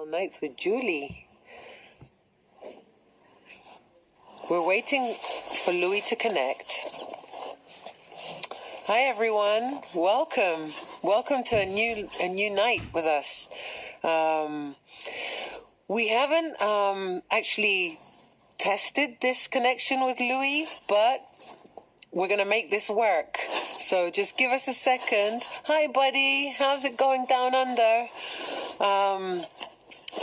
Nights with Julie. We're waiting for Louie to connect. Hi everyone, welcome. Welcome to a new night with us. We haven't actually tested this connection with Louie, but we're gonna make this work. So just give us a second. Hi buddy, how's it going down under?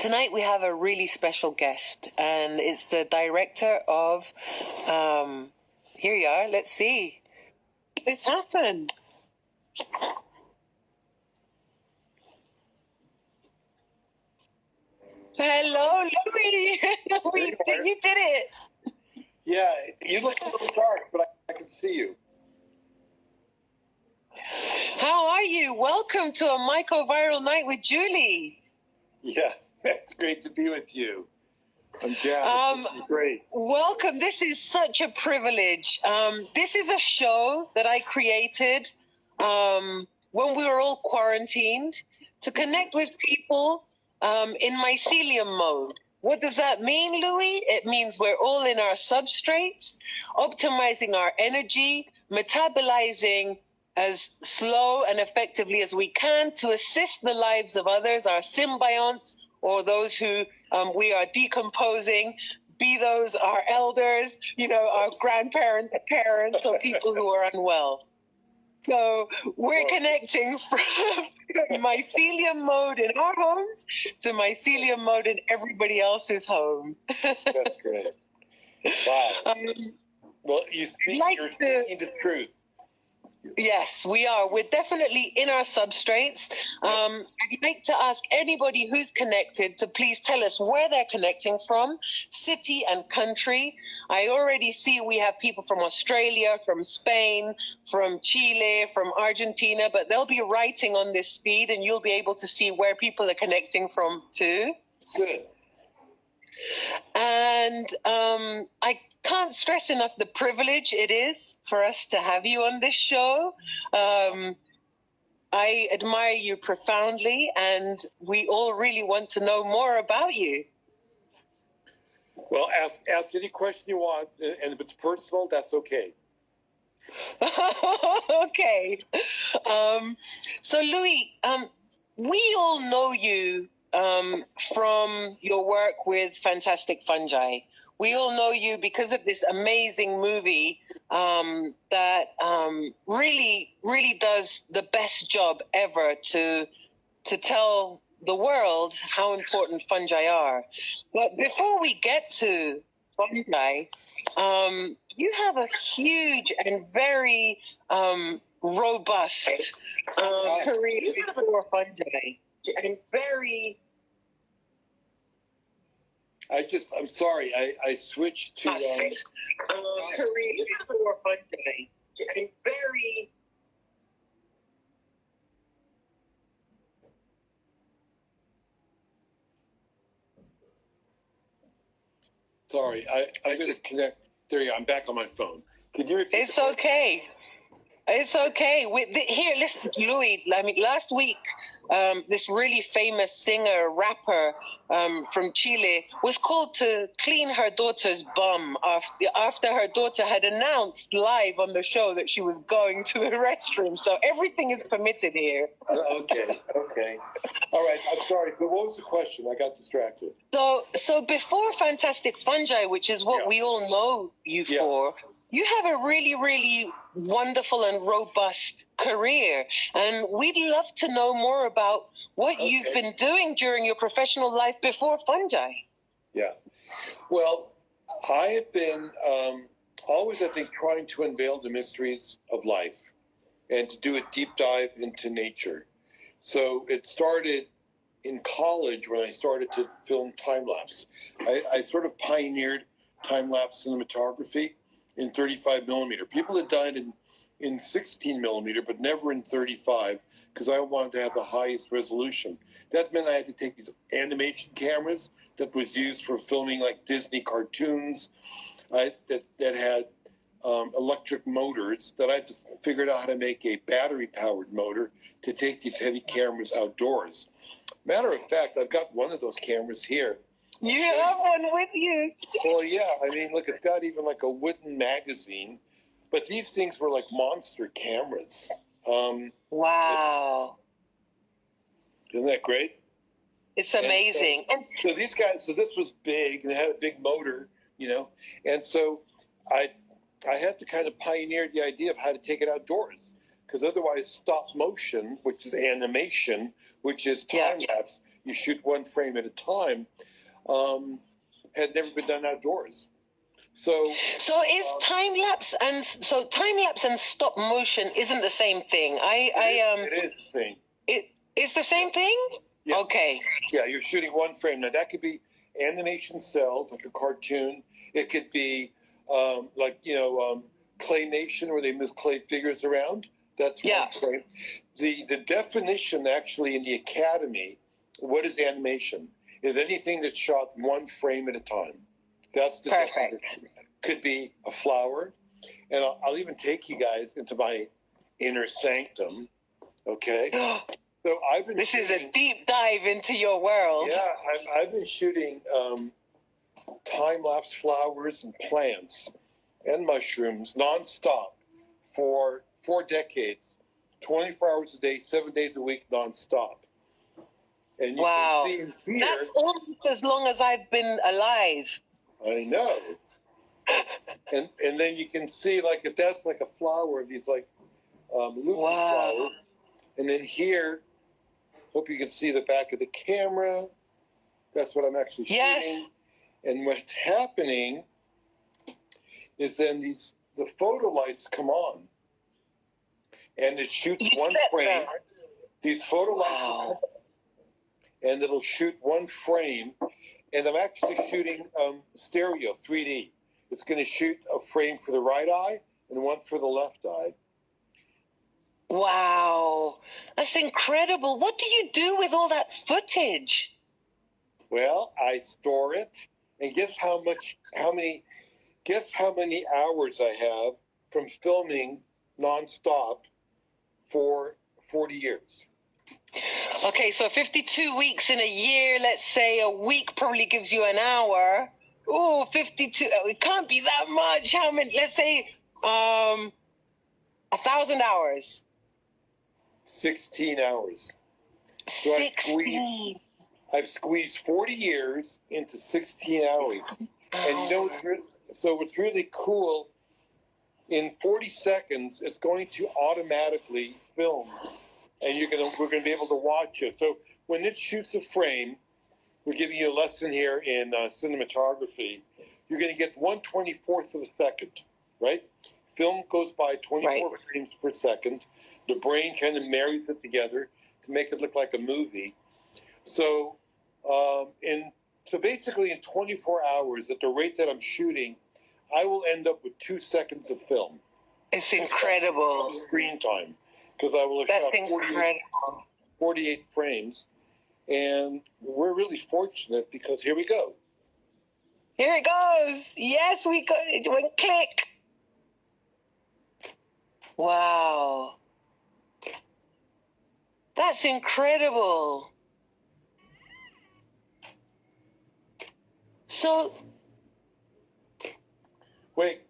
Tonight we have a really special guest, and it's the director of, here you are, let's see. It's happened. Hello, Louie. You did it. Yeah, you look a little dark, but I can see you. How are you? Welcome to a Mico-Viral Night with Julie. Yeah, it's great to be with you. I'm jazzed. This is great. Welcome. This is such a privilege. This is a show that I created when we were all quarantined to connect with people in mycelium mode. What does that mean, Louie? It means we're all in our substrates, optimizing our energy, metabolizing as slow and effectively as we can to assist the lives of others, our symbionts, or those who we are decomposing, be those our elders, our grandparents, parents, or people who are unwell. So we're connecting from mycelium mode in our homes to mycelium mode in everybody else's home. That's great. Wow. Well, you're speaking the truth. Yes, we are. We're definitely in our substrates. I'd like to ask anybody who's connected to please tell us where they're connecting from, city and country. I already see we have people from Australia, from Spain, from Chile, from Argentina, but they'll be writing on this feed and you'll be able to see where people are connecting from too. Good. And I can't stress enough the privilege it is for us to have you on this show. I admire you profoundly, and we all really want to know more about you. Well, ask any question you want, and if it's personal, that's okay. Okay. So, Louie, we all know you from your work with Fantastic Fungi. We all know you because of this amazing movie that really, really does the best job ever to tell the world how important fungi are. But before we get to fungi, you have a huge and very robust career for fungi, and very. I'm sorry, I switched to career for fungi, and very. Sorry, I just connect. There you go. I'm back on my phone. Can you repeat? It's okay. It's okay. Here, listen, Louie. I mean, last week, this really famous singer, rapper from Chile was called to clean her daughter's bum after her daughter had announced live on the show that she was going to the restroom. So everything is permitted here. Okay. All right. I'm sorry. But what was the question? I got distracted. So before Fantastic Fungi, which is what we all know you for, you have a really, really wonderful and robust career. And we'd love to know more about what you've been doing during your professional life before fungi. Yeah. Well, I have been always, I think, trying to unveil the mysteries of life and to do a deep dive into nature. So it started in college when I started to film time-lapse. I sort of pioneered time-lapse cinematography in 35 millimeter. People had done in 16 millimeter, but never in 35, because I wanted to have the highest resolution. That meant I had to take these animation cameras that was used for filming like Disney cartoons that had electric motors, that I had to figure out how to make a battery-powered motor to take these heavy cameras outdoors. Matter of fact, I've got one of those cameras here. You have one with you. Well, yeah. I mean, look, it's got even like a wooden magazine, but these things were like monster cameras. Wow. Isn't that great? It's amazing. So these guys, so this was big, and they had a big motor, you know, and so I had to kind of pioneer the idea of how to take it outdoors, because otherwise stop motion, which is animation, which is time-lapse, you shoot one frame at a time, had never been done outdoors. So is time-lapse and stop motion isn't the same thing. It is the same. It's the same thing? Yeah. Okay. Yeah, you're shooting one frame. Now, that could be animation cells, like a cartoon. It could be claymation, where they move clay figures around. That's one frame. The definition, actually, in the academy, what is animation? Is anything that's shot one frame at a time. That's the definition. Could be a flower. And I'll even take you guys into my inner sanctum, okay? So this is a deep dive into your world. Yeah, I've been shooting time-lapse flowers and plants and mushrooms nonstop for 4 decades, 24 hours a day, 7 days a week, nonstop. And you can see in here. That's almost as long as I've been alive. I know. and then you can see, like, if that's like a flower, these like loopy flowers. And then here, hope you can see the back of the camera. That's what I'm actually shooting. Yes. And what's happening is then the photo lights come on, and it shoots one frame. These photo lights will come on, and it'll shoot one frame. And I'm actually shooting stereo, 3D. It's going to shoot a frame for the right eye and one for the left eye. Wow, that's incredible. What do you do with all that footage? Well, I store it, and guess how many hours I have from filming nonstop for 40 years. Okay, so 52 weeks in a year, let's say a week probably gives you an hour. Ooh, 52, it can't be that much. How many, let's say 1,000 hours. 16 hours. So 16. I've squeezed 40 years into 16 hours. And you know, what's really cool, in 40 seconds, it's going to automatically film, and we're going to be able to watch it. So when it shoots a frame, we're giving you a lesson here in cinematography. You're going to get 1/24th of a second, right? Film goes by 24 frames per second. The brain kind of marries it together to make it look like a movie. So, basically in 24 hours, at the rate that I'm shooting, I will end up with 2 seconds of film. It's incredible. Screen time, because I will have shot 48 frames. And we're really fortunate because here we go. Here it goes. Yes, we got it. Went click. Wow. That's incredible. So. Wait,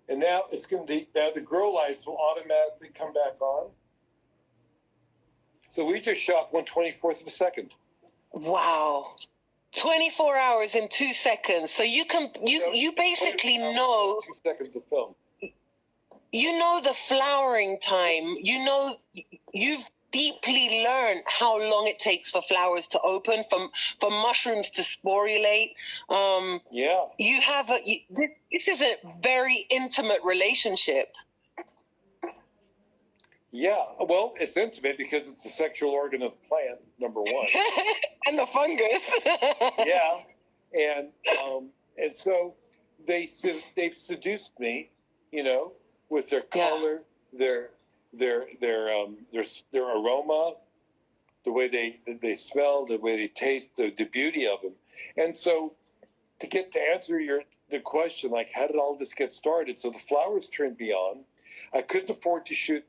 and now the grow lights will automatically come back on. So we just shot 1/24th of a second. Wow. 24 hours in 2 seconds. So you basically know 2 seconds of film. You know the flowering time. You know you've deeply learned how long it takes for flowers to open, for mushrooms to sporulate. You have this is a very intimate relationship. Yeah, well, it's intimate because it's the sexual organ of the plant, number one. And the fungus. Yeah, and so they've seduced me, you know, with their color, their aroma, the way they smell, the way they taste, the beauty of them. And so to answer the question, like, how did all this get started? So the flowers turned me on. I couldn't afford to shoot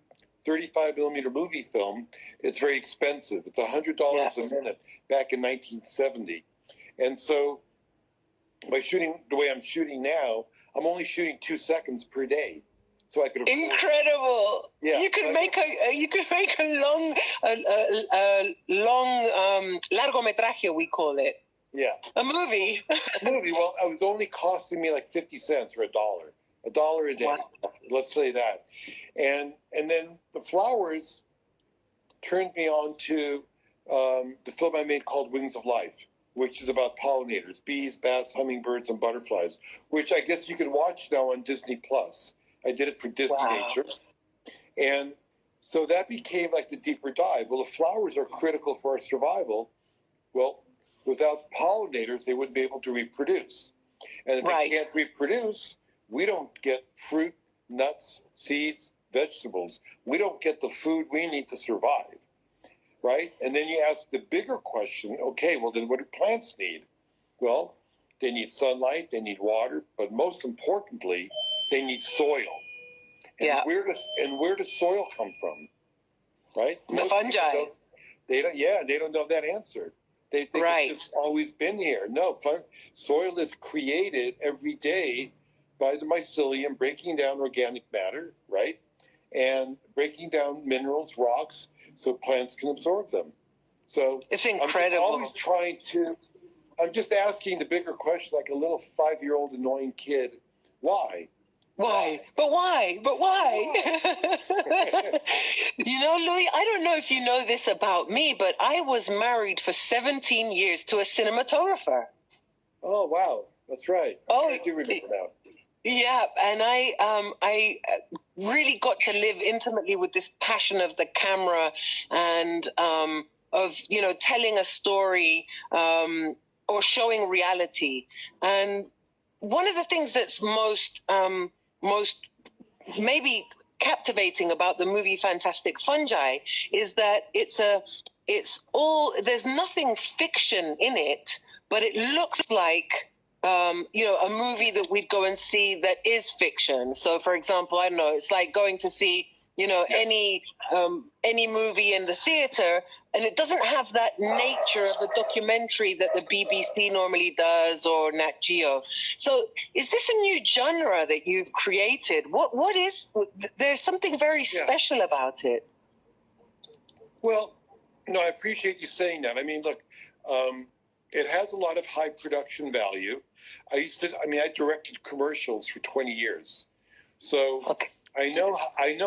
35 millimeter movie film, it's very expensive. It's $100 a minute back in 1970. And so by shooting the way I'm shooting now, I'm only shooting 2 seconds per day. So I could afford incredible. Yeah, you could make a long largometraje, we call it. Yeah. A movie. A movie. Well, it was only costing me like 50 cents or $1. $1 a day. Wow. Let's say that. And then the flowers turned me on to the film I made called Wings of Life, which is about pollinators, bees, bats, hummingbirds, and butterflies, which I guess you can watch now on Disney+. I did it for Disney Nature. And so that became like the deeper dive. Well, the flowers are critical for our survival. Well, without pollinators, they wouldn't be able to reproduce. And if they can't reproduce, we don't get fruit, nuts, seeds, vegetables. We don't get the food we need to survive, right? And then you ask the bigger question, okay, well, then what do plants need? Well, they need sunlight, they need water, but most importantly, they need soil. And where does soil come from? Right? The fungi. They don't know that answer. They think it's just always been here. No, soil is created every day by the mycelium breaking down organic matter, right? And breaking down minerals, rocks, so plants can absorb them. So it's incredible. I'm just asking the bigger question like a little 5-year-old annoying kid. Why? Why? But why? But why? You know, Louie, I don't know if you know this about me, but I was married for 17 years to a cinematographer. Oh, wow. That's right. I do remember now. Yeah, and I really got to live intimately with this passion of the camera and of, you know, telling a story or showing reality. And one of the things that's most maybe captivating about the movie Fantastic Fungi is that there's nothing fiction in it, but it looks like you know, a movie that we'd go and see that is fiction. So, for example, I don't know, it's like going to see, you know, any movie in the theater, and it doesn't have that nature of a documentary that the BBC normally does or Nat Geo. So, is this a new genre that you've created? What is? There's something very special about it. Well, no, I appreciate you saying that. I mean, look, it has a lot of high production value. I directed commercials for 20 years. So I know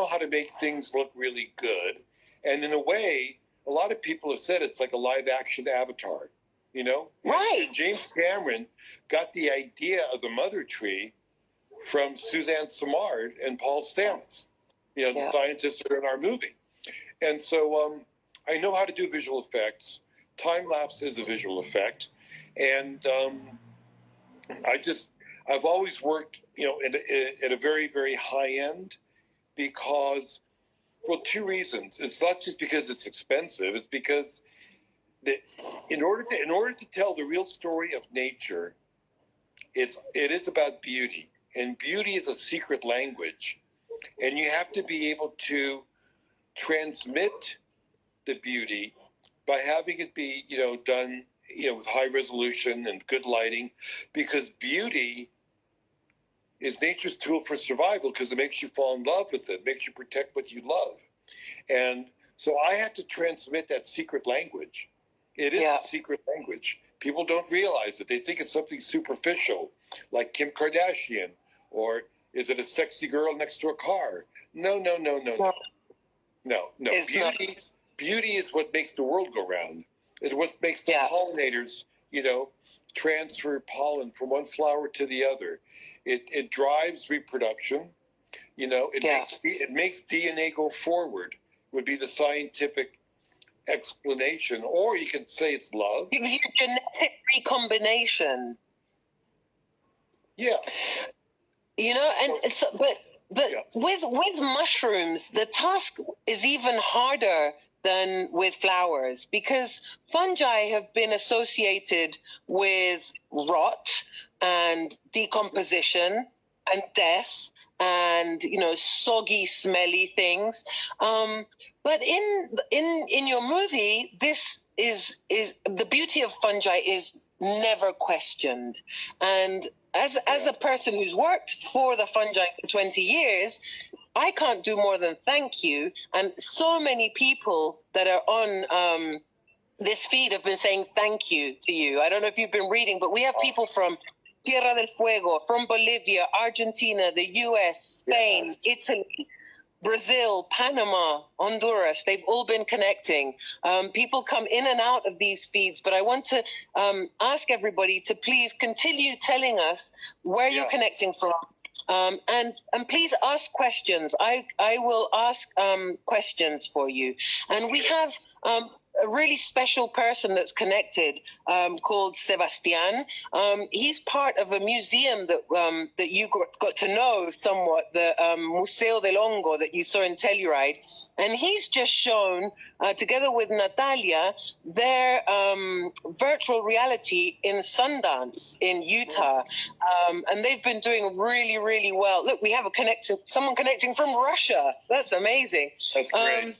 how to make things look really good. And in a way, a lot of people have said it's like a live action Avatar, you know? Right. And James Cameron got the idea of the mother tree from Suzanne Simard and Paul Stamets, you know, the scientists that are in our movie. And so I know how to do visual effects. Time-lapse is a visual effect. And I've always worked, you know, at a very, very high end because, well, 2 reasons. It's not just because it's expensive. It's because in order to tell the real story of nature, it is about beauty. And beauty is a secret language. And you have to be able to transmit the beauty by having it be, you know, done, you know, with high resolution and good lighting, because beauty is nature's tool for survival because it makes you fall in love with it, makes you protect what you love. And so I had to transmit that secret language. It is a secret language. People don't realize it. They think it's something superficial, like Kim Kardashian, or is it a sexy girl next to a car? No. Beauty is what makes the world go round. It's what makes the pollinators, you know, transfer pollen from one flower to the other. It drives reproduction. You know, it makes DNA go forward, would be the scientific explanation. Or you could say it's love. It was your genetic recombination. Yeah. You know, and so, but with mushrooms, the task is even harder than with flowers because fungi have been associated with rot and decomposition and death and, you know, soggy, smelly things. But in your movie, this is the beauty of fungi is never questioned. And as a person who's worked for the fungi for 20 years, I can't do more than thank you. And so many people that are on this feed have been saying thank you to you. I don't know if you've been reading, but we have people from Tierra del Fuego, from Bolivia, Argentina, the US, Spain, Italy, Brazil, Panama, Honduras. They've all been connecting. People come in and out of these feeds, but I want to ask everybody to please continue telling us where you're connecting from. And please ask questions. I will ask questions for you. And we have a really special person that's connected called Sebastian. He's part of a museum that you got to know somewhat, the Museo del Hongo that you saw in Telluride. And he's just shown, together with Natalia, their virtual reality in Sundance in Utah. And they've been doing really, really well. Look, we have someone connecting from Russia. That's amazing. That's great.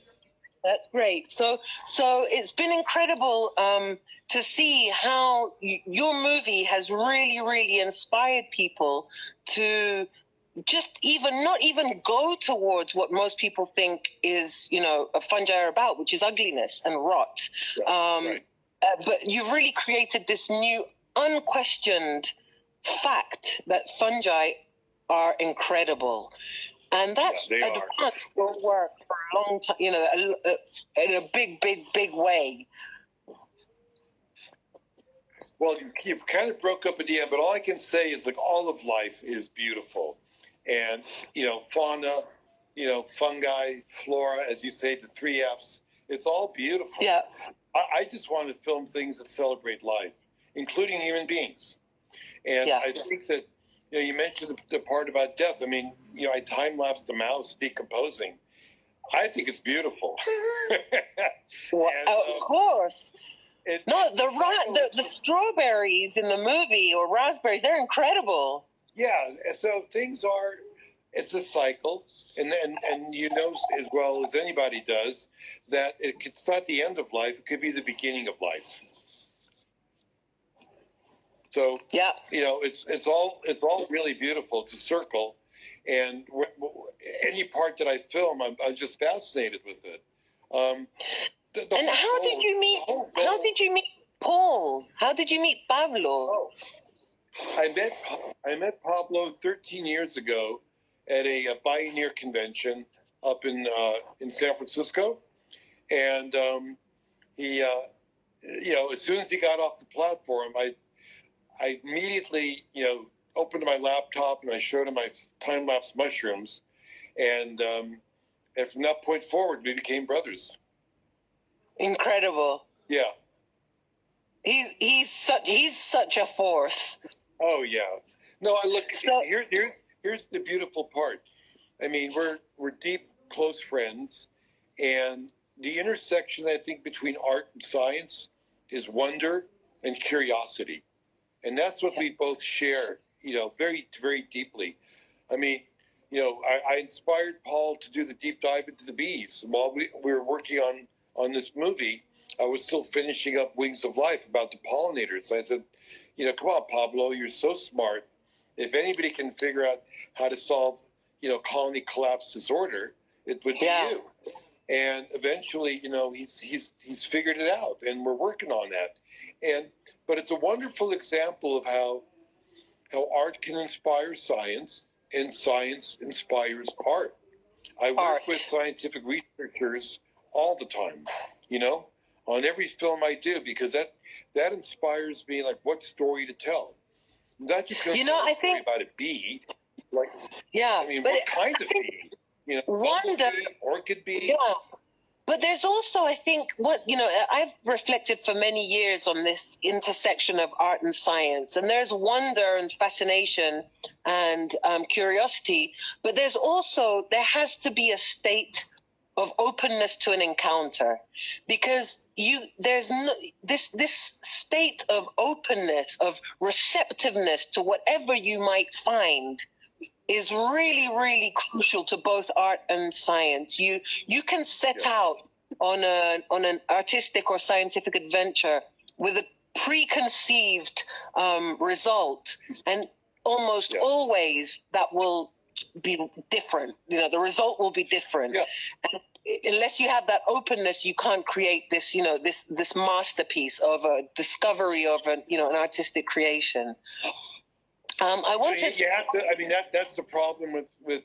That's great. So it's been incredible to see how your movie has really, really inspired people to just not even go towards what most people think is, you know, a fungi are about, which is ugliness and rot. Right. But you've really created this new unquestioned fact that fungi are incredible. And that's advanced your work for a long time, you know, in a big, big, big way. Well, you've kind of broke up at the end, but all I can say is, like, all of life is beautiful. And, you know, fauna, you know, fungi, flora, as you say, the 3 Fs, it's all beautiful. Yeah. I just want to film things that celebrate life, including human beings. And I think that, you know, you mentioned the part about death. I mean, you know, I time-lapsed the mouse decomposing. I think it's beautiful. Well, and, of course. The strawberries in the movie, or raspberries, they're incredible. Yeah, so things are, it's a cycle. And you know as well as anybody does that it's not the end of life, it could be the beginning of life. So, you know, it's all really beautiful. It's a circle. And any part that I film, I'm just fascinated with it. And how did you meet Paul? How did you meet Pablo? Oh, I met Pablo 13 years ago at a Pioneer convention up in San Francisco. And he, you know, as soon as he got off the platform, I immediately, you know, opened my laptop and I showed him my time-lapse mushrooms. And from that point forward, we became brothers. Incredible. Yeah. He's such a force. Oh yeah. No, look, here's the beautiful part. I mean, we're deep, close friends, and the intersection, I think, between art and science is wonder and curiosity. And that's what we both share, you know, very, very deeply. I mean, you know, I inspired Paul to do the deep dive into the bees. While we were working on this movie, I was still finishing up Wings of Life about the pollinators. I said, you know, come on, Pablo, you're so smart. If anybody can figure out how to solve, you know, colony collapse disorder, it would be you. And eventually, you know, he's figured it out, and we're working on that. But it's a wonderful example of how art can inspire science, and science inspires art. I work with scientific researchers all the time, you know, on every film I do, because that inspires me, like, what story to tell. Not just going to tell a story about a bee. Like, I mean, what kind of bee? You know, wonder, orchid bee. Yeah. But there's also, I think, I've reflected for many years on this intersection of art and science, and there's wonder and fascination and curiosity, but there has to be a state of openness to an encounter, because this state of openness, of receptiveness to whatever you might find, is really, really crucial to both art and science. You can set out on an artistic or scientific adventure with a preconceived result, and almost always that will be different. The result will be different. And unless you have that openness, you can't create this, this masterpiece of a discovery of an artistic creation. I wanted. You have to. I mean, that's the problem with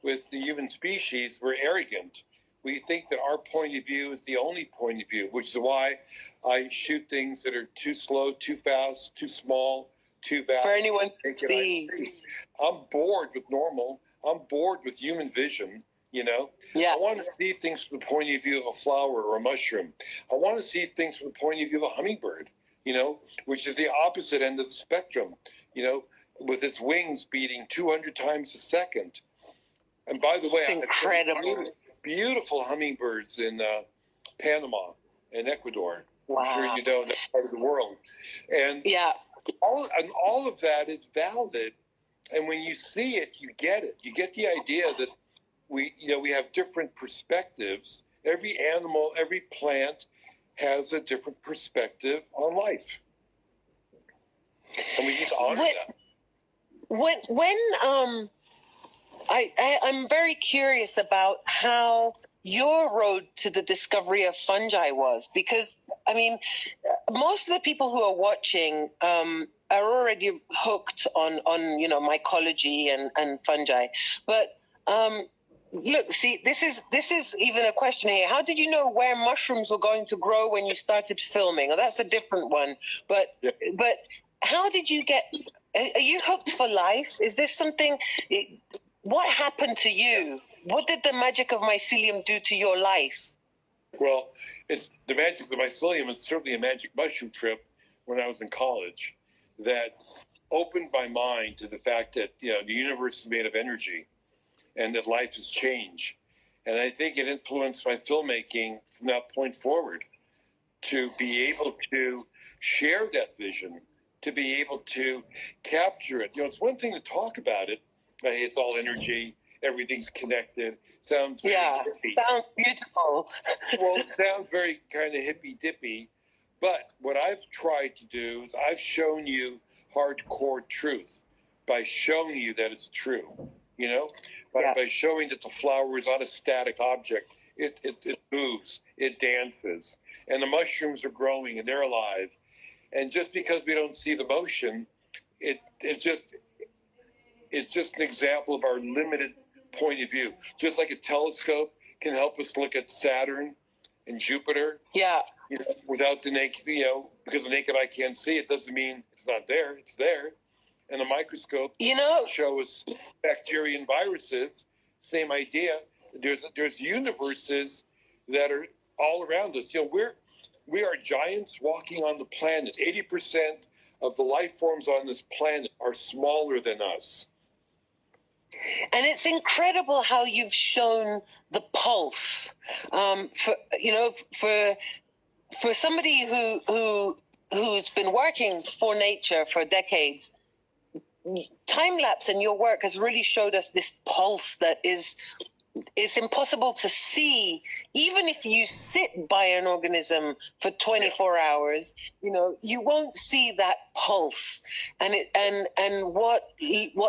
the human species. We're arrogant. We think that our point of view is the only point of view, which is why I shoot things that are too slow, too fast, too small, too vast. For anyone to see. I'm bored with normal. I'm bored with human vision. I want to see things from the point of view of a flower or a mushroom. I want to see things from the point of view of a hummingbird, which is the opposite end of the spectrum, with its wings beating 200 times a second. And by the way, it's incredible. Beautiful hummingbirds in Panama and Ecuador. Wow. I'm sure you know that part of the world. And all of that is valid. And when you see it, you get it. You get the idea that we have different perspectives. Every animal, every plant has a different perspective on life. And we need to honor that. I'm very curious about how your road to the discovery of fungi was, because most of the people who are watching are already hooked on mycology and fungi, but look, see, this is even a question here. How did you know where mushrooms were going to grow when you started filming? Well, that's a different one, but how did you get? Are you hooked for life? Is this something? What happened to you? What did the magic of mycelium do to your life? Well, it's the magic of the mycelium is certainly a magic mushroom trip when I was in college that opened my mind to the fact that the universe is made of energy and that life is change. And I think it influenced my filmmaking from that point forward to be able to share that vision, to be able to capture it. It's one thing to talk about it. Hey, it's all energy. Everything's connected. Sounds very hippie. Sounds beautiful. Well, it sounds very kind of hippy-dippy. But what I've tried to do is I've shown you hardcore truth by showing you that it's true, by showing that the flower is not a static object. It moves, it dances, and the mushrooms are growing and they're alive. And just because we don't see the motion, it's just an example of our limited point of view. Just like a telescope can help us look at Saturn and Jupiter. Yeah. Without the naked, because the naked eye can't see it, doesn't mean it's not there. It's there. And a microscope show us bacteria and viruses. Same idea. There's universes that are all around us. We are giants walking on the planet. 80% of the life forms on this planet are smaller than us. And it's incredible how you've shown the pulse. For somebody who's been working for nature for decades, time-lapse and your work has really showed us this pulse that is impossible to see. Even if you sit by an organism for 24 hours, you won't see that pulse. And what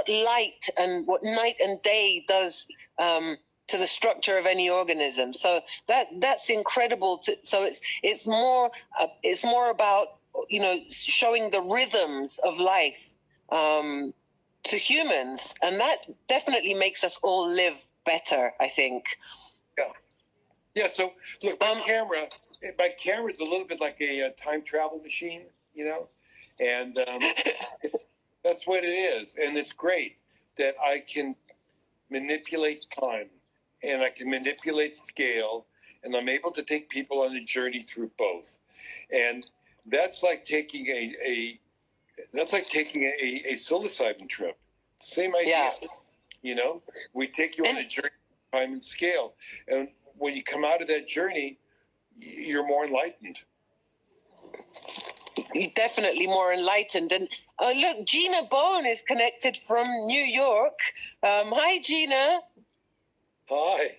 light and what night and day does to the structure of any organism. So that's incredible. So it's more about showing the rhythms of life to humans, and that definitely makes us all live better, I think. Yeah. So look, my camera is a little bit like a time travel machine, and that's what it is. And it's great that I can manipulate time and I can manipulate scale, and I'm able to take people on a journey through both. And that's like taking a psilocybin trip. Same idea. We take you on a journey, time and scale. And when you come out of that journey, you're more enlightened. Definitely more enlightened. And look, Gina Bone is connected from New York. Hi, Gina. Hi.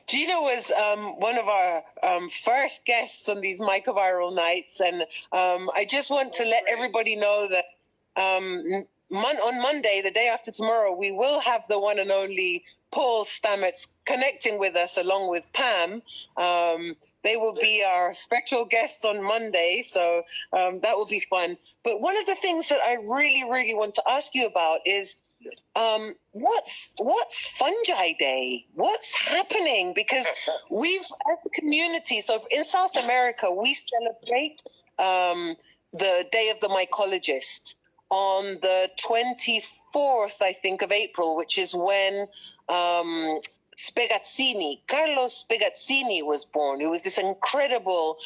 Gina was one of our first guests on these Mico-Viral nights, and I just want to let everybody know that on Monday, the day after tomorrow, we will have the one and only Paul Stamets connecting with us along with Pam. They will be our special guests on Monday, so that will be fun. But one of the things that I really, really want to ask you about is what's Fungi Day? What's happening? Because we've, as a community, so in South America, we celebrate the Day of the Mycologist on the 24th, I think, of April, which is when Carlos Spegazzini was born, who was this incredible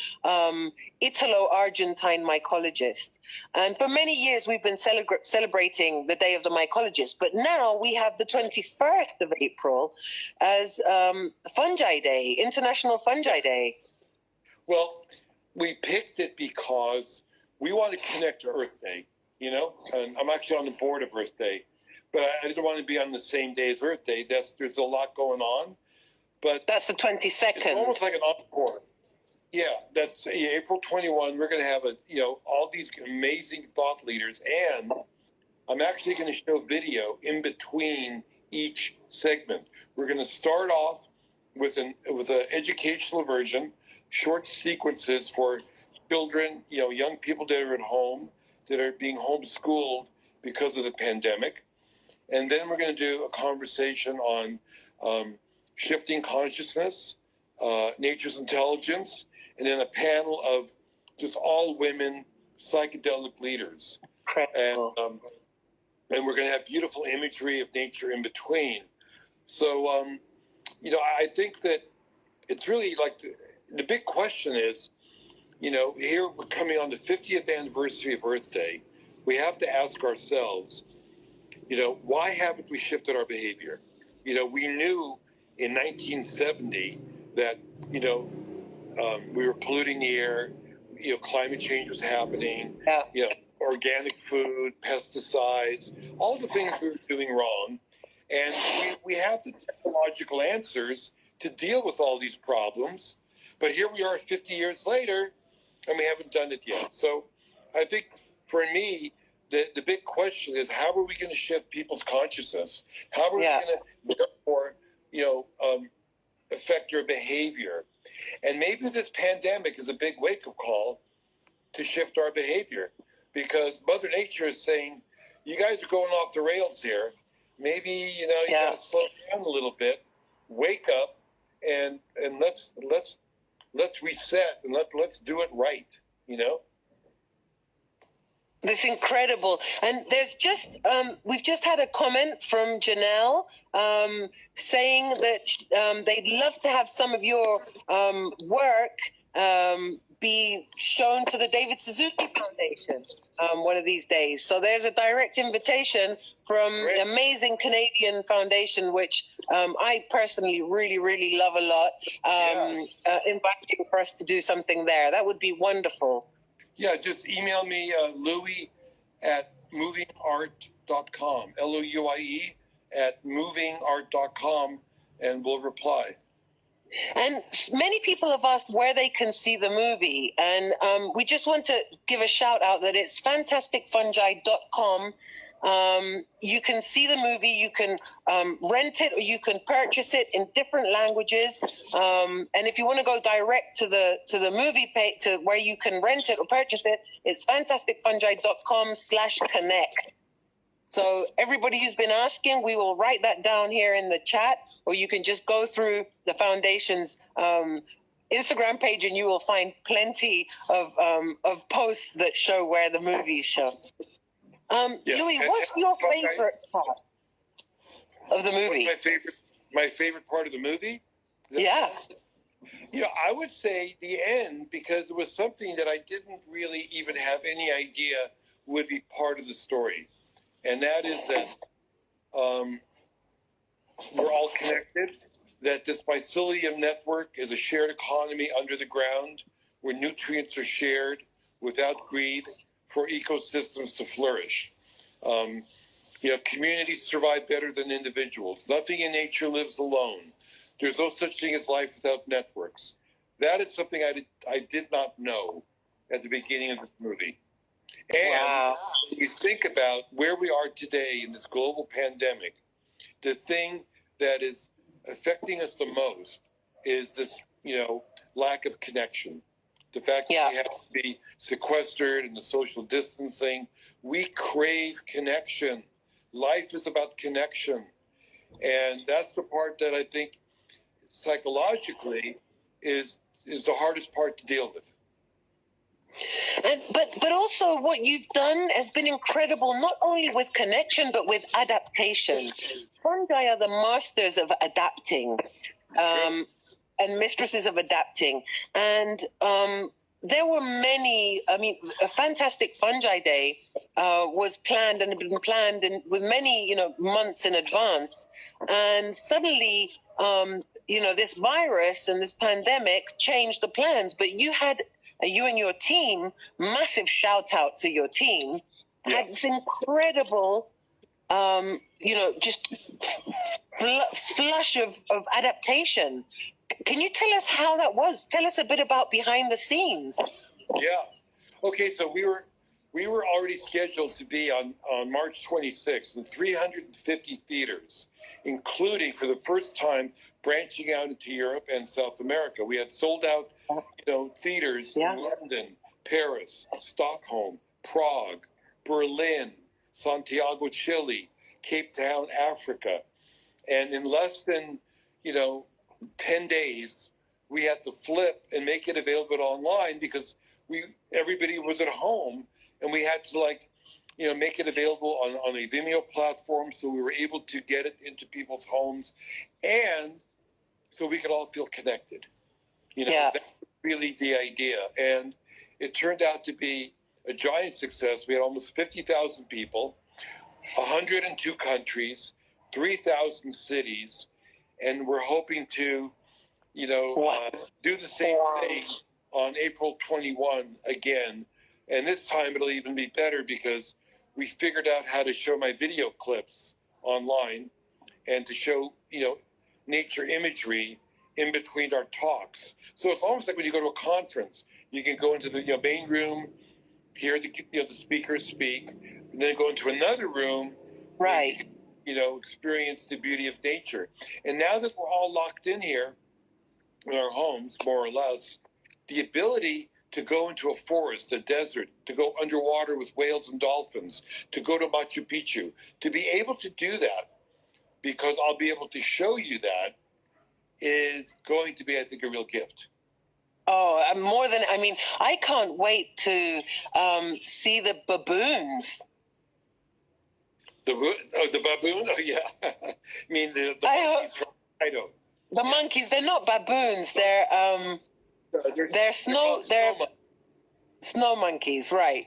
Italo-Argentine mycologist. And for many years, we've been celebrating the Day of the Mycologist. But now we have the 21st of April as Fungi Day, International Fungi Day. Well, we picked it because we want to connect to Earth Day, you know? And I'm actually on the board of Earth Day. But I didn't want to be on the same day as Earth Day. There's a lot going on. But that's the 22nd. It's almost like an encore. Yeah, that's April 21. We're going to have all these amazing thought leaders, and I'm actually going to show video in between each segment. We're going to start off with an educational version, short sequences for children, young people that are at home, that are being homeschooled because of the pandemic. And then we're going to do a conversation on shifting consciousness, nature's intelligence, and then a panel of just all women psychedelic leaders. Incredible. And we're going to have beautiful imagery of nature in between. So, I think that it's really like the big question is, here we're coming on the 50th anniversary of Earth Day. We have to ask ourselves, why haven't we shifted our behavior? We knew in 1970 that, we were polluting the air, climate change was happening, organic food, pesticides, all the things we were doing wrong. And we have the technological answers to deal with all these problems. But here we are 50 years later, and we haven't done it yet. So I think for me, the big question is, how are we going to shift people's consciousness? How are we going to therefore, affect your behavior? And maybe this pandemic is a big wake-up call to shift our behavior, because Mother Nature is saying, you guys are going off the rails here. Maybe, you got to slow down a little bit, wake up, and let's reset, and let's do it right, That's incredible. And there's just, we've just had a comment from Janelle saying that they'd love to have some of your work be shown to the David Suzuki Foundation one of these days. So there's a direct invitation from the amazing Canadian foundation, which I personally really, really love a lot, inviting for us to do something there. That would be wonderful. Yeah, just email me, Louie at movingart.com, Louie at movingart.com, and we'll reply. And many people have asked where they can see the movie. And we just want to give a shout out that it's fantasticfungi.com. You can see the movie, you can rent it, or you can purchase it in different languages. And if you want to go direct to the movie page, to where you can rent it or purchase it, it's fantasticfungi.com/connect. So everybody who's been asking, we will write that down here in the chat, or you can just go through the foundation's Instagram page and you will find plenty of posts that show where the movie's shown. Louie, what's your favorite part of the movie? My favorite part of the movie? Yeah. I would say the end, because it was something that I didn't really even have any idea would be part of the story. And that is that we're all connected, that this mycelium network is a shared economy under the ground where nutrients are shared, without greed, for ecosystems to flourish. Communities survive better than individuals. Nothing in nature lives alone. There's no such thing as life without networks. That is something I did not know at the beginning of this movie. And when you think about where we are today in this global pandemic, the thing that is affecting us the most is this, lack of connection. The fact that we have to be sequestered and the social distancing. We crave connection. Life is about connection. And that's the part that I think psychologically is the hardest part to deal with. But also what you've done has been incredible, not only with connection, but with adaptation. Fungi are the masters of adapting, and mistresses of adapting. And there were many, a Fantastic Fungi Day was planned and had been planned with many, months in advance. And suddenly, this virus and this pandemic changed the plans, but you and your team, massive shout out to your team, had this incredible, just flush of adaptation. Can you tell us how that was? Tell us a bit about behind the scenes. Yeah. Okay, so we were already scheduled to be on March 26th in 350 theaters, including for the first time branching out into Europe and South America. We had sold out, theaters in London, Paris, Stockholm, Prague, Berlin, Santiago, Chile, Cape Town, Africa. And in less than, 10 days, we had to flip and make it available online because everybody was at home, and we had to make it available on a Vimeo platform, so we were able to get it into people's homes, and so we could all feel connected. That's really the idea, and it turned out to be a giant success. We had almost 50,000 people, 102 countries, 3,000 cities, and we're hoping to, do the same thing on April 21 again. And this time it'll even be better because we figured out how to show my video clips online and to show, nature imagery in between our talks. So it's almost like when you go to a conference, you can go into the main room, hear the speakers speak, and then go into another room, right? Experience the beauty of nature. And now that we're all locked in here in our homes, more or less, the ability to go into a forest, a desert, to go underwater with whales and dolphins, to go to Machu Picchu, to be able to do that, because I'll be able to show you that, is going to be, I think, a real gift. Oh, I can't wait to see the baboons. The baboon? Oh, yeah. I mean, the monkeys from Idaho. The monkeys, they're not baboons. They're snow monkeys, right?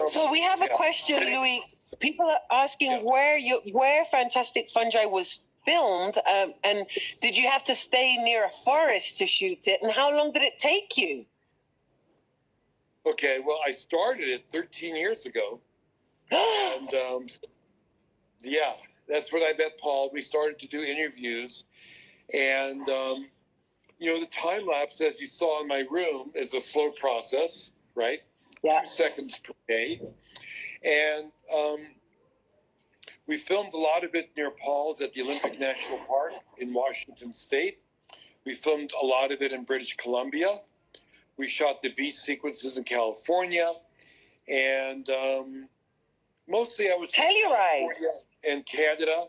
So we have a question, Louie. People are asking where Fantastic Fungi was filmed, and did you have to stay near a forest to shoot it, and how long did it take you? Okay, well, I started it 13 years ago, and that's when I met Paul. We started to do interviews, and the time lapse, as you saw in my room, is a slow process, right? Yeah. 2 seconds per day. And we filmed a lot of it near Paul's at the Olympic National Park in Washington State. We filmed a lot of it in British Columbia. We shot the beach sequences in California. And mostly I was in California and Canada,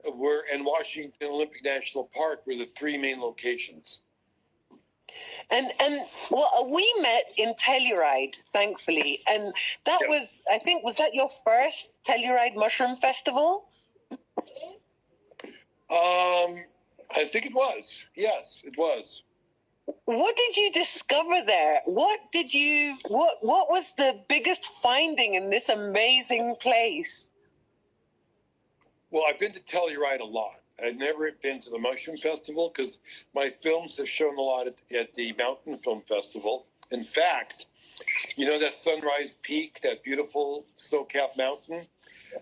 and Washington Olympic National Park were the 3 main locations. And well, we met in Telluride, thankfully, and that was that your first Telluride Mushroom Festival? I think it was. Yes, it was. What did you discover there? What was the biggest finding in this amazing place? Well, I've been to Telluride a lot. I've never been to the Mushroom Festival because my films have shown a lot at the Mountain Film Festival. In fact, You know that Sunrise Peak, that beautiful snow-capped mountain?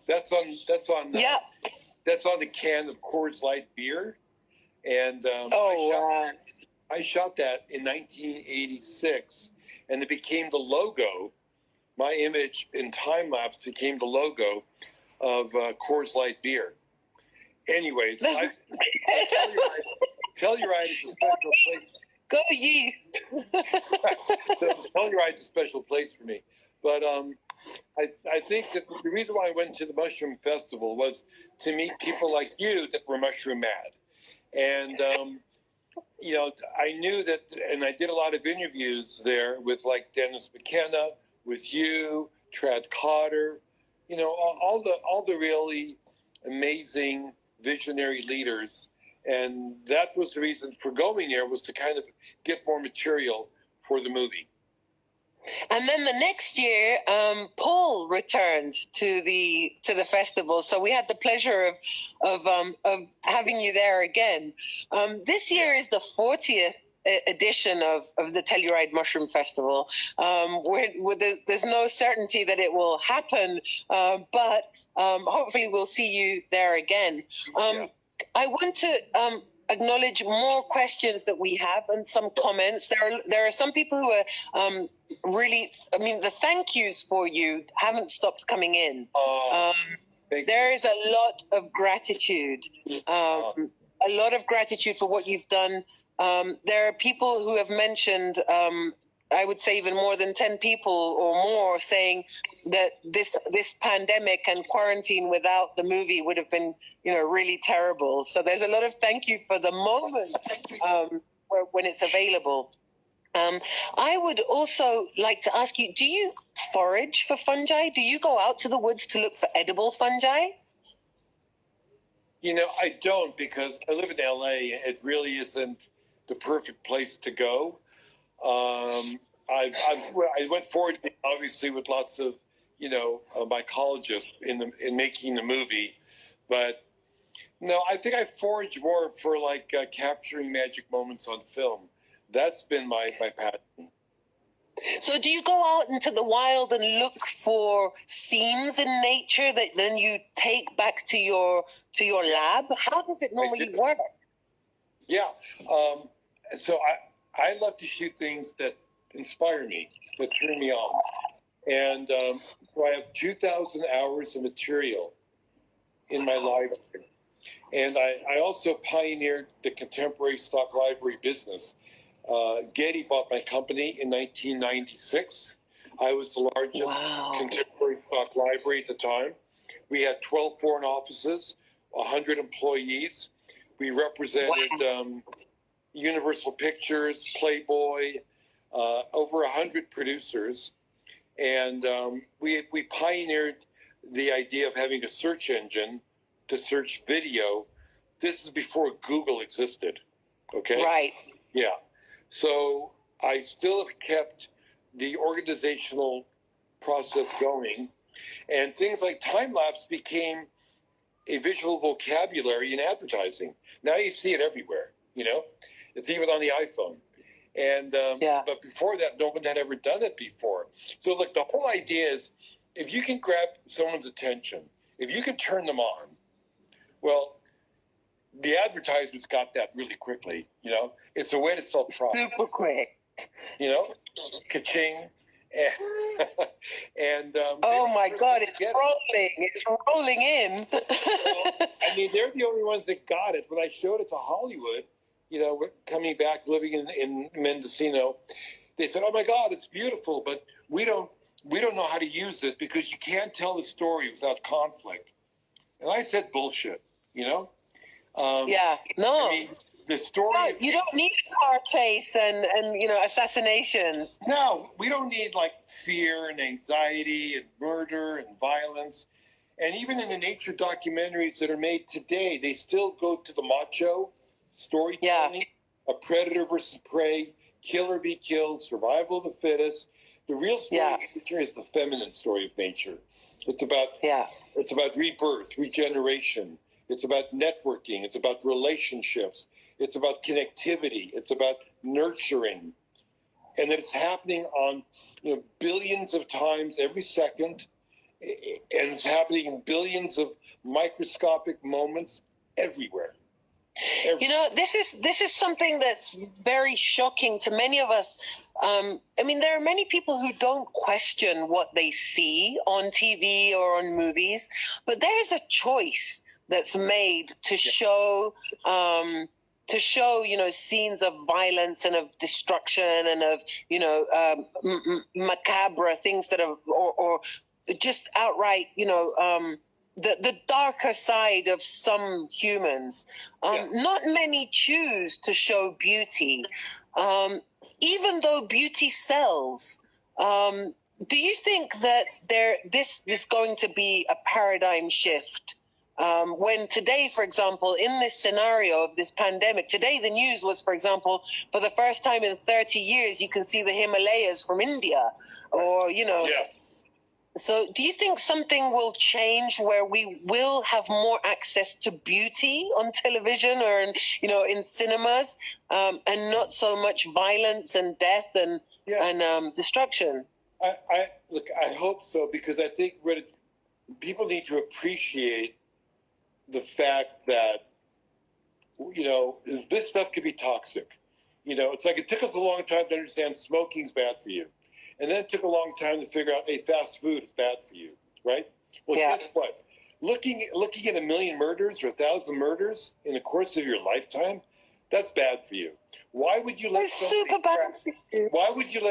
That's on Yeah. that's on the can of Coors Light beer. And I shot that in 1986, and it became the logo. My image in time-lapse became the logo of Coors Light beer. Anyways, Telluride is a special place. Go yeast. Telluride's a special place for me. But I think that the reason why I went to the Mushroom Festival was to meet people like you that were mushroom mad. And, you know, I knew that, and I did a lot of interviews there with like Dennis McKenna, with you, Trad Cotter, you know, all the really amazing visionary leaders. And that was the reason for going there, was to kind of get more material for the movie. And then the next year, Paul returned to the festival, so we had the pleasure of having you there again. This year is the 40th edition of the Telluride Mushroom Festival. There's no certainty that it will happen, but hopefully we'll see you there again. I want to acknowledge more questions that we have and some comments. There are some people who are really, I mean, the thank yous for you haven't stopped coming in. There is a lot of gratitude, a lot of gratitude for what you've done. There are people who have mentioned, I would say even more than 10 people or more, saying that this pandemic and quarantine without the movie would have been, you know, really terrible. So there's a lot of thank you for the moment when it's available. I would also like to ask you, do you forage for fungi? Do you go out to the woods to look for edible fungi? You know, I don't, because I live in LA. It really isn't the perfect place to go. I went forward, obviously, with lots of, you know, mycologists in making the movie, but no, I think I forage more for like capturing magic moments on film. That's been my passion. So do you go out into the wild and look for scenes in nature that then you take back to your lab? How does it normally work? Yeah. So I love to shoot things that inspire me, that turn me on. And so I have 2,000 hours of material in my library. And I also pioneered the contemporary stock library business. Getty bought my company in 1996. I was the largest contemporary stock library at the time. We had 12 foreign offices, 100 employees. We represented Universal Pictures, Playboy, over 100 producers. And we pioneered the idea of having a search engine to search video. This is before Google existed, okay? Right. Yeah. So I still have kept the organizational process going. And things like time-lapse became a visual vocabulary in advertising. Now you see it everywhere, you know? It's even on the iPhone. And but before that, no one had ever done it before. So look, the whole idea is, if you can grab someone's attention, if you can turn them on, well, the advertisers got that really quickly. You know, it's a way to sell products. Super quick. You know, ka-ching. And oh my God, it's rolling. It's rolling in. Well, I mean, they're the only ones that got it. When I showed it to Hollywood, you know, coming back, living in Mendocino, they said, "Oh my God, it's beautiful, but we don't know how to use it because you can't tell the story without conflict." And I said, "Bullshit," you know. No. I mean, the story. No, you don't need a car chase and you know, assassinations. No, we don't need like fear and anxiety and murder and violence. And even in the nature documentaries that are made today, they still go to the macho storytelling, a predator versus prey, kill or be killed, survival of the fittest. The real story of nature is the feminine story of nature. It's about rebirth, regeneration. It's about networking. It's about relationships. It's about connectivity. It's about nurturing. And that it's happening on billions of times every second, and it's happening in billions of microscopic moments everywhere. This is something that's very shocking to many of us. There are many people who don't question what they see on TV or on movies, but there's a choice that's made to show scenes of violence and of destruction and of macabre things that are or just outright the darker side of some humans. Not many choose to show beauty, even though beauty sells. Do you think that this is going to be a paradigm shift? When today, for example, in this scenario of this pandemic, today the news was, for example, for the first time in 30 years, you can see the Himalayas from India, or So do you think something will change where we will have more access to beauty on television or in cinemas, and not so much violence and death and destruction? I hope so, because I think people need to appreciate the fact that this stuff could be toxic. It's like it took us a long time to understand smoking's bad for you. And then it took a long time to figure out, hey, fast food is bad for you, right? Well, guess what? Looking at 1 million murders or 1,000 murders in the course of your lifetime, that's bad for you. Why would you let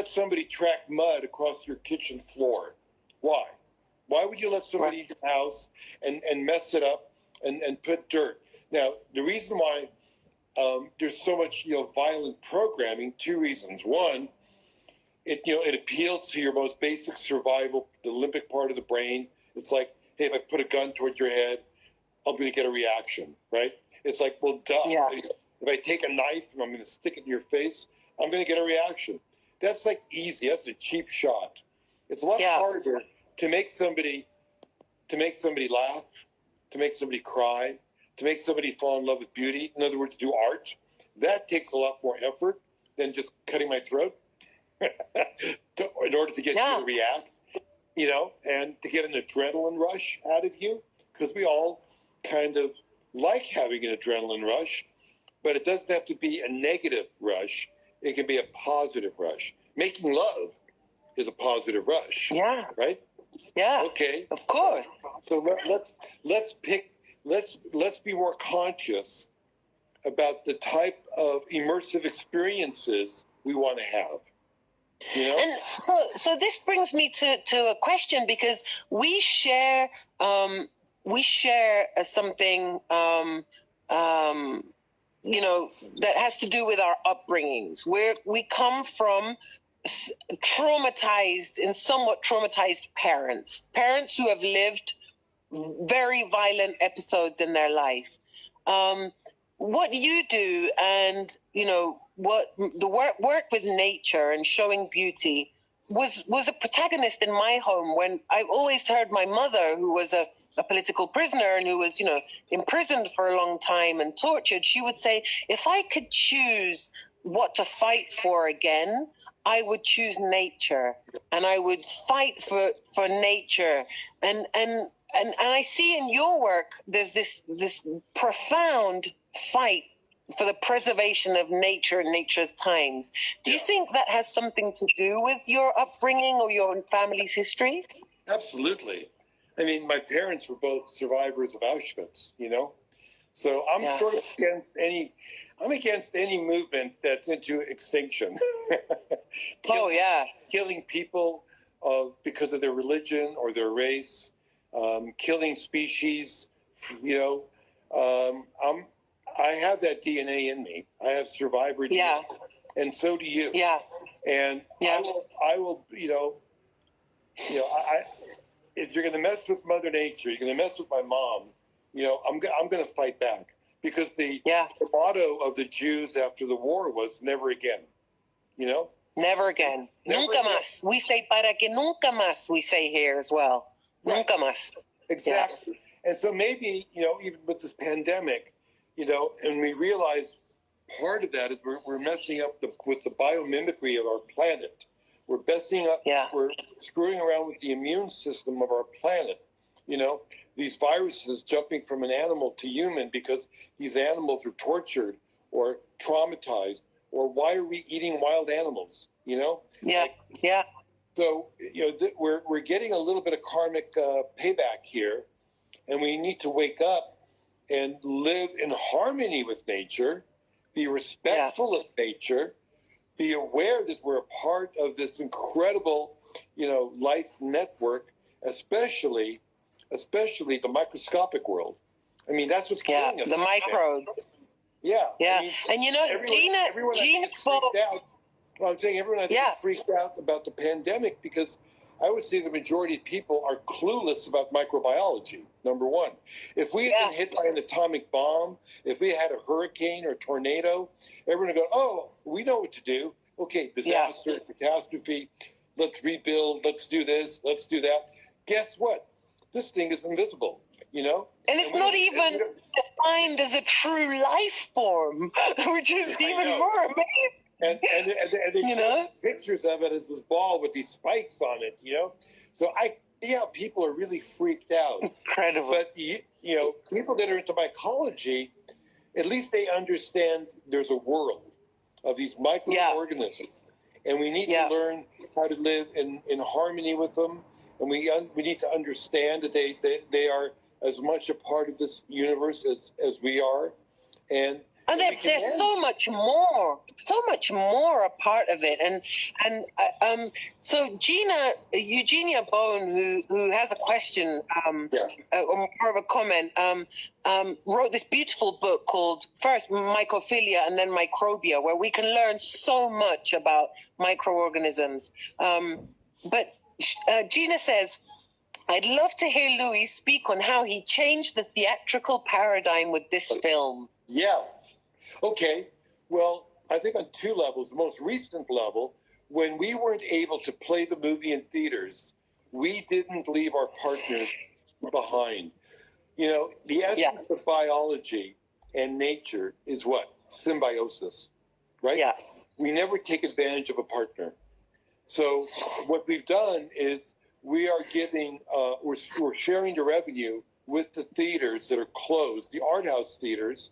somebody track mud across your kitchen floor? Why? Why would you let somebody in your house and mess it up and put dirt? Now, the reason why there's so much violent programming, 2 reasons. One, it appeals to your most basic survival, the limbic part of the brain. It's like, hey, if I put a gun towards your head, I'm going to get a reaction, right? It's like, well, duh. Yeah. If I take a knife and I'm going to stick it in your face, I'm going to get a reaction. That's like easy. That's a cheap shot. It's a lot harder to make somebody laugh, to make somebody cry, to make somebody fall in love with beauty. In other words, do art. That takes a lot more effort than just cutting my throat. In order to get you to react, and to get an adrenaline rush out of you, because we all kind of like having an adrenaline rush, but it doesn't have to be a negative rush. It can be a positive rush. Making love is a positive rush. Yeah. Right? Yeah. Okay. Of course. So let's be more conscious about the type of immersive experiences we want to have. And so this brings me to a question, because we share something that has to do with our upbringings, where we come from somewhat traumatized parents who have lived very violent episodes in their life. What you do, and what the work with nature and showing beauty was a protagonist in my home. When I've always heard my mother, who was a political prisoner and who was imprisoned for a long time and tortured, she would say, if I could choose what to fight for again, I would choose nature, and I would fight for nature. And I see in your work there's this profound fight for the preservation of nature and nature's times. Do you think that has something to do with your upbringing or your family's history? Absolutely. I mean, my parents were both survivors of Auschwitz, So I'm sort of against any movement that's into extinction. Killing people because of their religion or their race, killing species, I have that DNA in me. I have survivor DNA, and so do you. Yeah. And I will, if you're going to mess with Mother Nature, you're going to mess with my mom. I'm going to fight back, because the motto of the Jews after the war was never again. Never again. Nunca más. We say para que nunca más. We say here as well. Right. Nunca más. Exactly. Yeah. And so maybe even with this pandemic, and we realize part of that is we're messing up with the biomimicry of our planet. We're messing up. Yeah. We're screwing around with the immune system of our planet. You know, these viruses jumping from an animal to human because these animals are tortured or traumatized, or why are we eating wild animals? You know? Yeah. Yeah. So, you know, we're getting a little bit of karmic payback here, and we need to wake up and live in harmony with nature, be respectful of nature, be aware that we're a part of this incredible, you know, life network, especially the microscopic world. I mean, that's what's killing us. The microbe. Yeah. Yeah. I mean, and you know, everyone Gina is freaked out. Well, I'm saying everyone I think is freaked out about the pandemic because I would say the majority of people are clueless about microbiology, number one. If we had been hit by an atomic bomb, if we had a hurricane or tornado, everyone would go, oh, we know what to do. Okay, disaster, catastrophe, let's rebuild, let's do this, let's do that. Guess what? This thing is invisible, you know? And it's not even defined as a true life form, which is even more amazing. And they show pictures of it as this ball with these spikes on it, you know? So I see how people are really freaked out. Incredible. But, you know, people that are into mycology, at least they understand there's a world of these microorganisms. And we need to learn how to live in harmony with them. And we need to understand that they are as much a part of this universe as we are. And there's so much more a part of it. And so Eugenia Bone, who has a question, or more of a comment, wrote this beautiful book called first Mycophilia and then Microbia, where we can learn so much about microorganisms. But Gina says, I'd love to hear Louie speak on how he changed the theatrical paradigm with this film. Yeah. Okay. Well, I think on two levels. The most recent level, when we weren't able to play the movie in theaters, we didn't leave our partners behind. You know, the essence of biology and nature is what? Symbiosis, right? Yeah. We never take advantage of a partner. So what we've done is we are giving, we're sharing the revenue with the theaters that are closed, the art house theaters,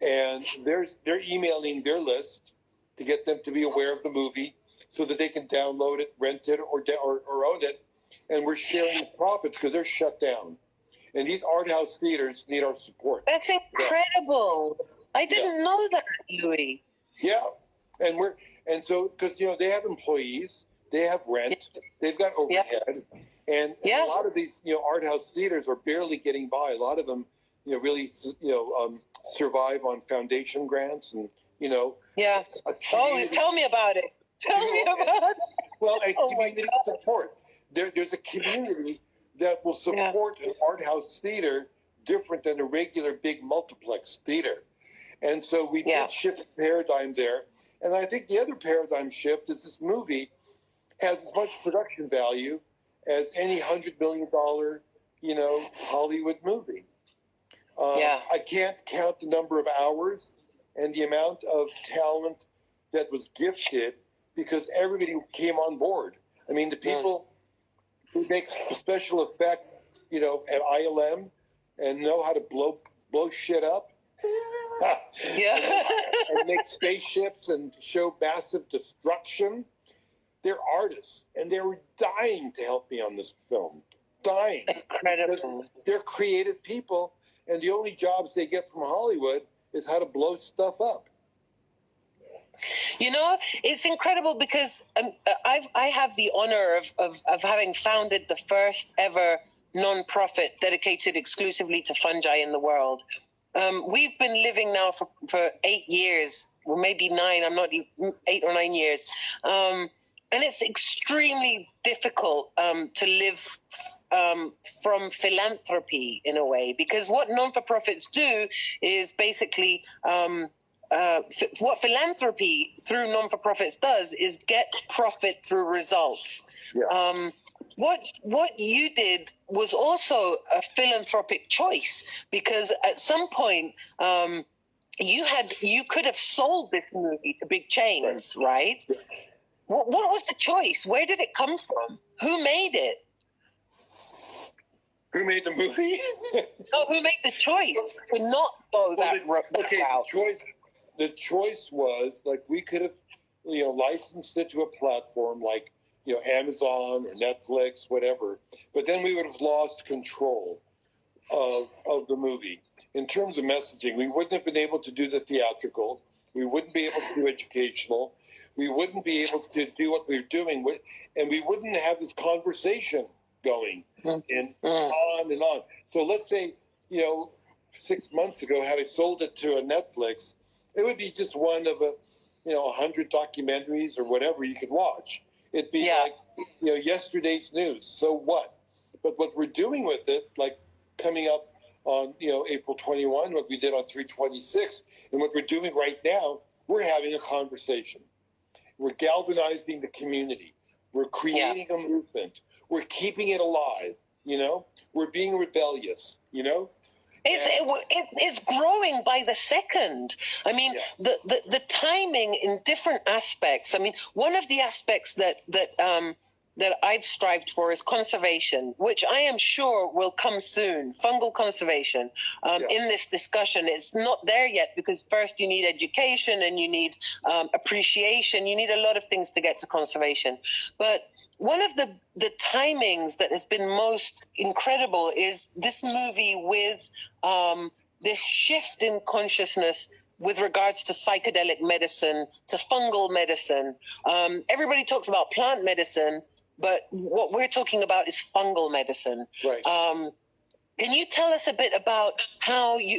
and they're emailing their list to get them to be aware of the movie so that they can download it, rent it, or own it, and we're sharing the profits because they're shut down. And these art house theaters need our support. That's incredible. I didn't know that, Louie. Yeah, and so because you know they have employees, they have rent, they've got overhead, and a lot of these art house theaters are barely getting by. A lot of them really survive on foundation grants and tell me about it. Tell me about it. Well, a community support. There's a community that will support an art house theater different than a regular big multiplex theater. And so we did shift the paradigm there. And I think the other paradigm shift is this movie has as much production value as any $100 million, Hollywood movie. I can't count the number of hours and the amount of talent that was gifted because everybody came on board. I mean, the people who make special effects, at ILM and know how to blow shit up. and make spaceships and show massive destruction. They're artists, and they were dying to help me on this film. Dying. Incredible. They're creative people, and the only jobs they get from Hollywood is how to blow stuff up. It's incredible because I have the honor of having founded the first ever non-profit dedicated exclusively to fungi in the world. We've been living now for 8 years, well, maybe 9, I'm not even 8 or 9 years. And it's extremely difficult to live from philanthropy in a way, because what non-for-profits do is basically what philanthropy through non-for-profits does is get profit through results. Yeah. What you did was also a philanthropic choice, because at some point you could have sold this movie to big chains, right? What was the choice? Where did it come from? Who made it? Who made the movie? No, who made the choice to not go that route? The choice was, like, we could have, licensed it to a platform like, Amazon or Netflix, whatever. But then we would have lost control of the movie. In terms of messaging, we wouldn't have been able to do the theatrical. We wouldn't be able to do educational. We wouldn't be able to do what we're doing, and we wouldn't have this conversation going and on and on. So let's say, 6 months ago, had I sold it to a Netflix, it would be just one of 100 documentaries or whatever you could watch. It'd be like, yesterday's news. So what? But what we're doing with it, like coming up on, April 21, what we did on 3/26, and what we're doing right now, we're having a conversation. We're galvanizing the community. We're creating a movement. We're keeping it alive, We're being rebellious, It's growing by the second. I mean, the timing in different aspects. I mean, one of the aspects that I've strived for is conservation, which I am sure will come soon. Fungal conservation. In this discussion, it's not there yet because first you need education and you need appreciation. You need a lot of things to get to conservation, but one of the timings that has been most incredible is this movie with this shift in consciousness with regards to psychedelic medicine, to fungal medicine. Everybody talks about plant medicine, but what we're talking about is fungal medicine. Right. Can you tell us a bit about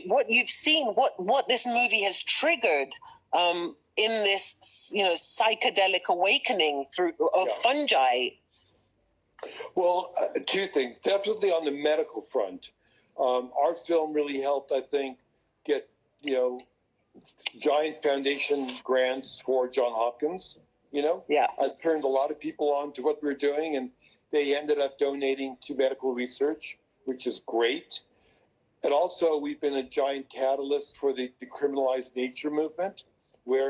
what you've seen, what this movie has triggered in this, psychedelic awakening of fungi? Well, two things. Definitely on the medical front, our film really helped, I think, get giant foundation grants for John Hopkins. I've turned a lot of people on to what we're doing, and they ended up donating to medical research, which is great. And also, we've been a giant catalyst for the decriminalized nature movement, where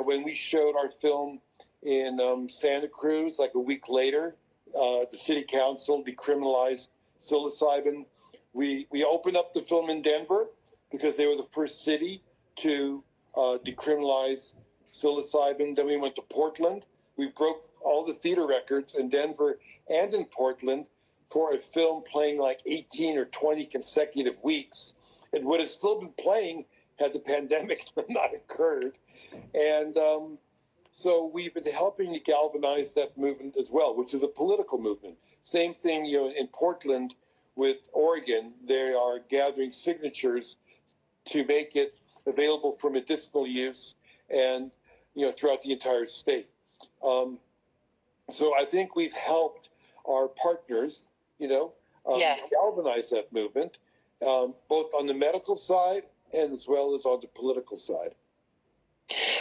when we showed our film in Santa Cruz, like a week later, the city council decriminalized psilocybin. We opened up the film in Denver because they were the first city to decriminalize psilocybin. Then we went to Portland. We broke all the theater records in Denver and in Portland for a film playing like 18 or 20 consecutive weeks. It would have still been playing had the pandemic not occurred. And so we've been helping to galvanize that movement as well, which is a political movement. Same thing, in Portland with Oregon, they are gathering signatures to make it available for medicinal use and, throughout the entire state. So I think we've helped our partners, galvanize that movement, both on the medical side and as well as on the political side.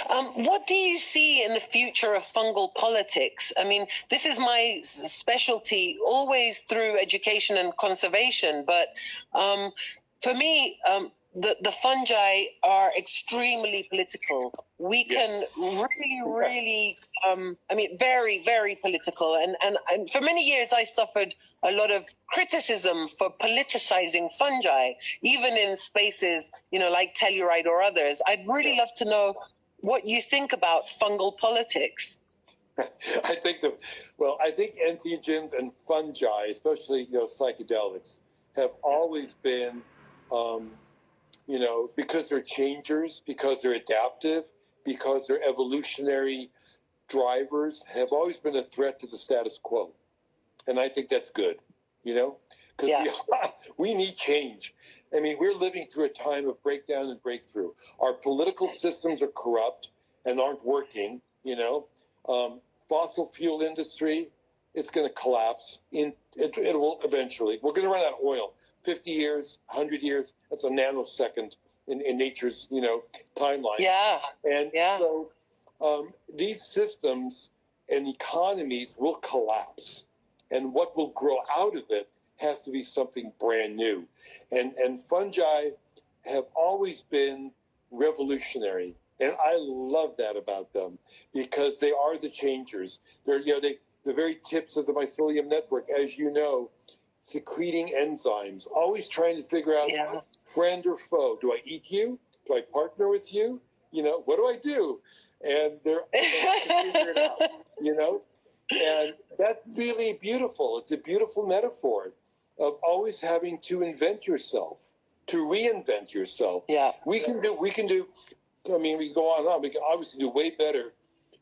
What do you see in the future of fungal politics? I mean, this is my specialty, always through education and conservation. But for me, the fungi are extremely political. We can really, very, very political. And for many years, I suffered a lot of criticism for politicizing fungi, even in spaces, like Telluride or others. I'd really love to know what you think about fungal politics. I think entheogens and fungi, especially psychedelics, have always been, because they're changers, because they're adaptive, because they're evolutionary drivers, have always been a threat to the status quo, and I think that's good. Because we need change. I mean, we're living through a time of breakdown and breakthrough. Our political systems are corrupt and aren't working. Fossil fuel industry, it's going to collapse. It will eventually. We're going to run out of oil. 50 years, 100 years, that's a nanosecond in nature's, timeline. So these systems and economies will collapse. And what will grow out of it has to be something brand new. And fungi have always been revolutionary. And I love that about them because they are the changers. They're, the very tips of the mycelium network, as you know, secreting enzymes, always trying to figure out friend or foe. Do I eat you? Do I partner with you? What do I do? And they're figure it out, And that's really beautiful. It's a beautiful metaphor of always having to invent yourself, to reinvent yourself. Yeah. We can do, we can go on and on. We can obviously do way better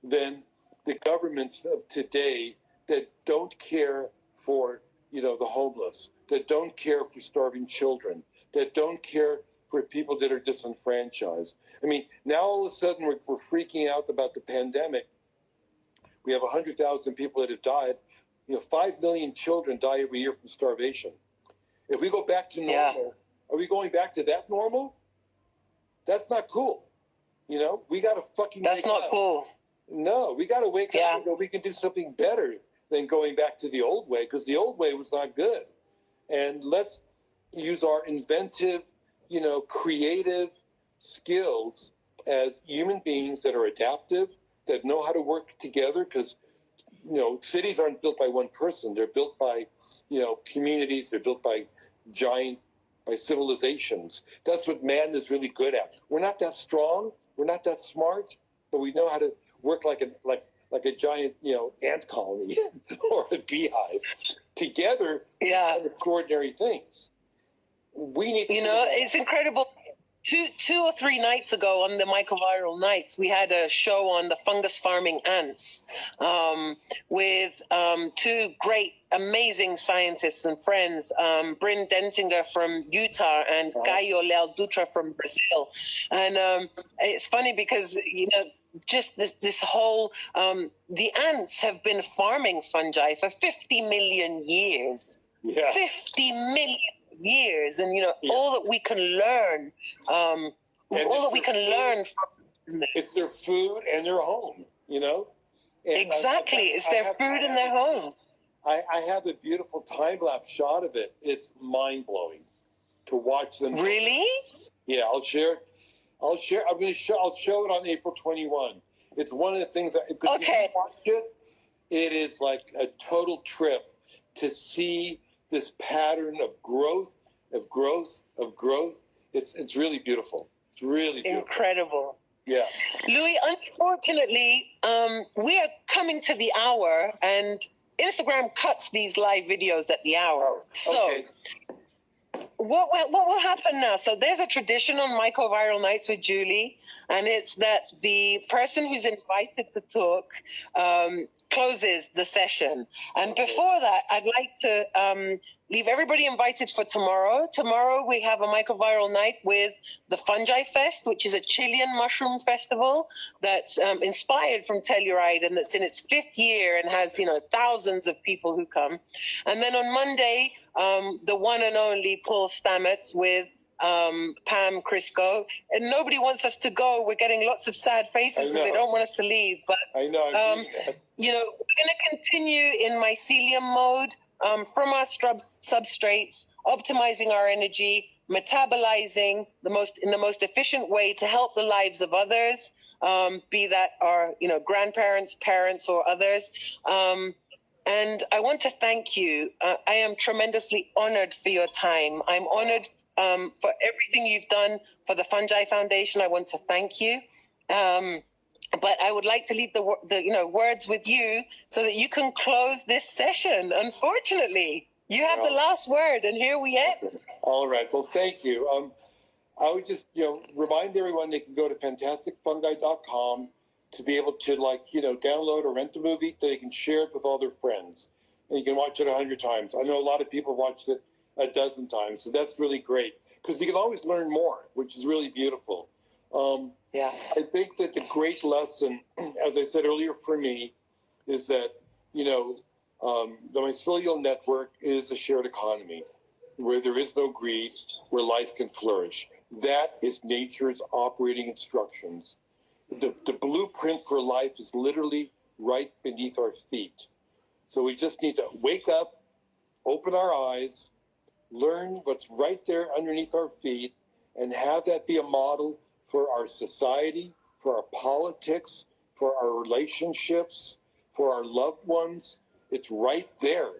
than the governments of today that don't care for, the homeless, that don't care for starving children, that don't care for people that are disenfranchised. Now all of a sudden we're freaking out about the pandemic. We have 100,000 people that have died. 5 million children die every year from starvation. If we go back to normal, are we going back to that normal? That's not cool. We got to fucking That's not up. cool. No, we got to wake up and go, we can do something better than going back to the old way, because the old way was not good. And let's use our inventive, creative skills as human beings that are adaptive, that know how to work together, because, cities aren't built by one person. They're built by, communities. They're built by by civilizations. That's what man is really good at. We're not that strong. We're not that smart, but we know how to work like a giant, ant colony or a beehive together. Yeah. Extraordinary things. We need. It's incredible. Two or three nights ago on the Mico-Viral Nights, we had a show on the fungus farming ants with two great, amazing scientists and friends, Bryn Dentinger from Utah and Caio Leal Dutra from Brazil. And it's funny because, just this whole, the ants have been farming fungi for 50 million years. Yeah. 50 million years, and all that we can learn, all that we can learn from them. It's their food and their home, And exactly, it's their food and their home. I have a beautiful time-lapse shot of it. It's mind-blowing to watch them. Really? Yeah, I'll share. I'm going to show. I'll show it on April 21. It's one of the things that. Okay. If you watch it, it is like a total trip to see this pattern of growth. It's really beautiful. It's really beautiful. Incredible. Yeah. Louie, unfortunately, we are coming to the hour, and Instagram cuts these live videos at the hour. So what will happen now? So there's a tradition on Mico-Viral Nights with Julie, and it's that the person who's invited to talk closes the session. And before that, I'd like to leave everybody invited for tomorrow. Tomorrow we have a Mico-Viral Night with the Fungi Fest, which is a Chilean mushroom festival that's inspired from Telluride, and that's in its 5th year and has thousands of people who come. And then on Monday, the one and only Paul Stamets with Pam Crisco, and nobody wants us to go. We're getting lots of sad faces because they don't want us to leave. But I know. we're going to continue in mycelium mode from our substrates, optimizing our energy, metabolizing in the most efficient way to help the lives of others, be that our grandparents, parents, or others. And I want to thank you. I am tremendously honored for your time. I'm honored for everything you've done for the Fungi Foundation. I want to thank you. But I would like to leave the words with you so that you can close this session. Unfortunately, you have the last word, and here we end. All right. Well, thank you. I would just remind everyone they can go to fantasticfungi.com to be able to download or rent the movie so they can share it with all their friends, and you can watch it 100 times. I know a lot of people watched it a dozen times, so that's really great because you can always learn more, which is really beautiful. I think that the great lesson, as I said earlier for me, is that the mycelial network is a shared economy where there is no greed, where life can flourish. That is nature's operating instructions. The blueprint for life is literally right beneath our feet. So we just need to wake up, open our eyes, learn what's right there underneath our feet, and have that be a model for our society, for our politics, for our relationships, for our loved ones. It's right there.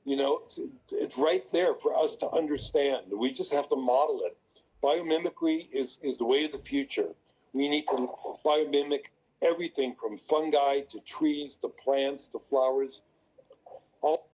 You know, it's right there for us to understand. We just have to model it. Biomimicry is the way of the future. We need to biomimic everything from fungi to trees to plants to flowers. All